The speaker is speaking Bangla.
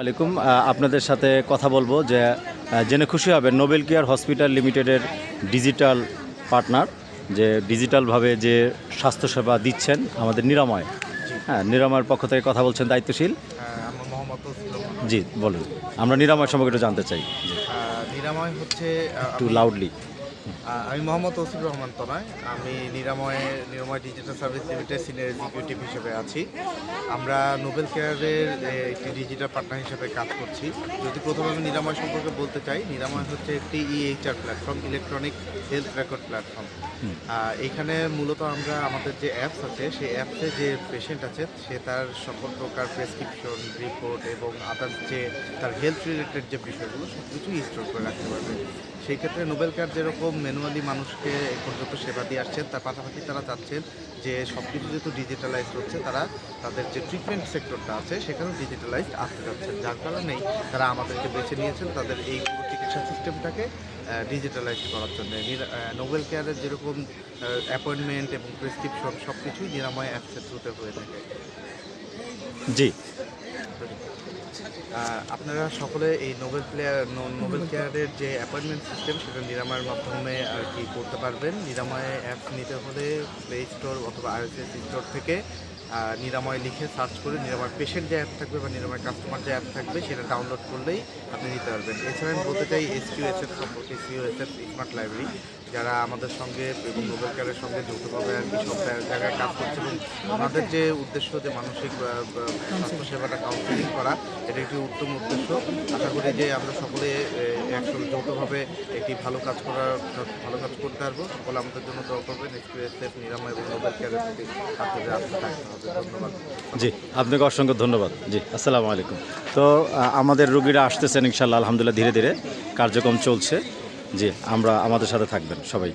আলাইকুম আপনাদের সাথে কথা বলবো যে জেনে খুশি হবেন নোবেল কেয়ার হসপিটাল লিমিটেডের ডিজিটাল পার্টনার যে ডিজিটালভাবে যে স্বাস্থ্যসেবা দিচ্ছেন আমাদের নিরাময়। হ্যাঁ, নিরাময়ের পক্ষ থেকে কথা বলছেন দায়িত্বশীল। আমার মোহাম্মদ তৌসিফুর রহমান। জি বলুন, আমরা নিরাময় সম্পর্কে একটু জানতে চাই। জি নিরাময় হচ্ছে একটু লাউডলি। আমি মোহাম্মদ তৌসিফুর রহমান তনয়। আমি নিরাময় digital service limited senior executive হিসেবে আছি। আমরা নোবেল কেয়ারের একটি ডিজিটাল পার্টনার হিসেবে কাজ করছি। যদি প্রথমে আমি নিরাময় সম্পর্কে বলতে চাই, নিরাময় হচ্ছে একটি EHR platform, electronic health record platform. এখানে মূলত আমরা আমাদের যে অ্যাপস আছে সেই অ্যাপসে যে পেশেন্ট আছে সে তার সকল প্রকার প্রেসক্রিপশন রিপোর্ট এবং আদার্স যে তার হেলথ রিলেটেড যে বিষয়গুলো সব কিছুই স্টোর করে রাখতে পারবে। সেই ক্ষেত্রে নোবেল কেয়ার যেরকম ম্যানুয়ালি মানুষকে এ পর্যন্ত সেবা দিয়ে আসছেন, তার পাশাপাশি তারা চাচ্ছেন যে সব কিছু যেহেতু ডিজিটালাইজ হচ্ছে, তারা তাদের যে ট্রিটমেন্ট সেক্টরটা আছে সেখানেও ডিজিটালাইজড আসতে যাচ্ছেন, যার কারণেই তারা আমাদেরকে বেছে নিয়েছেন তাদের এই পুরো চিকিৎসা সিস্টেমটাকে ডিজিটালাইজ করার জন্য। নোবেল কেয়ারের যেরকম অ্যাপয়েন্টমেন্ট এবং প্রেসক্রিপশন সব কিছুই নিরাময় অ্যাপসের থ্রুতে হয়ে থাকে। জি, আপনারা সকলে এই নোবেল কেয়ারের যে অ্যাপয়েন্টমেন্ট সিস্টেম সেটা নিরাময়ের মাধ্যমে আর কি করতে পারবেন। নিরাময় অ্যাপস নিতে হলে প্লে স্টোর অথবা RSS স্টোর থেকে নিরাময় লিখে সার্চ করে নিরাময় পেশেন্ট যে অ্যাপ থাকবে বা নিরাময় কাস্টমার যে অ্যাপ থাকবে সেটা ডাউনলোড করলেই আপনি নিতে পারবেন। এছাড়া আমি বলতে চাই SQSF সম্পর্কে। SQSF স্মার্ট লাইব্রেরি যারা আমাদের সঙ্গে এবং নোবেল কেয়ারের সঙ্গে যৌথভাবে আর কি সব জায়গায় কাজ করছে এবং আমাদের যে উদ্দেশ্য যে মানসিক স্বাস্থ্যসেবাটা কাউন্সিলিং করা, এটা একটি উত্তম উদ্দেশ্য। আশা করি যে আমরা সকলে একসঙ্গে যৌথভাবে একটি ভালো কাজ করতে পারবো। সকলে আমাদের জন্য দোয়া করবেন। SQSF নিরাময় এবং নোবেল কেয়ারের প্রতি আপনাদের আস্থা থাকতে হবে। ধন্যবাদ। জি আপনাকে অসংখ্য ধন্যবাদ। জি আসসালামু আলাইকুম। তো আমাদের রোগীরা আসতেছেন ইনশাআল্লাহ, আলহামদুলিল্লাহ ধীরে ধীরে কার্যক্রম চলছে। জি, আমাদের সাথে থাকবেন সবাই।